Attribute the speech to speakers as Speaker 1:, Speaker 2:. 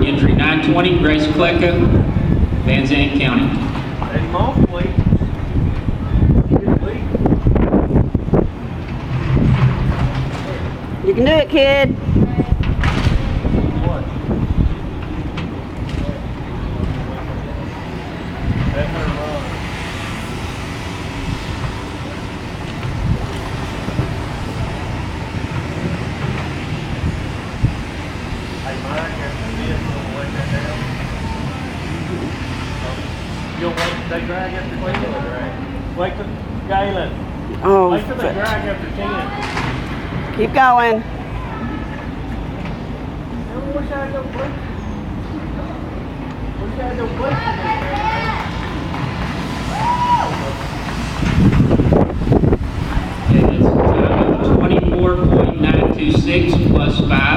Speaker 1: Entry 920, Grace Klecka, Van Zandt County.
Speaker 2: Eddie Moss, please.
Speaker 3: You can do it, kid.
Speaker 2: What? That's her run. Hey, Mike, after this, we'll wait that down. You'll wait till they drag after 10 or drag? Wait till, Galen,
Speaker 3: Oh,
Speaker 2: wait till they drag after 10.
Speaker 3: keep going.
Speaker 2: Wish I had no brakes. Wish I had no brakes.
Speaker 1: Okay, that's 24.926 plus 5.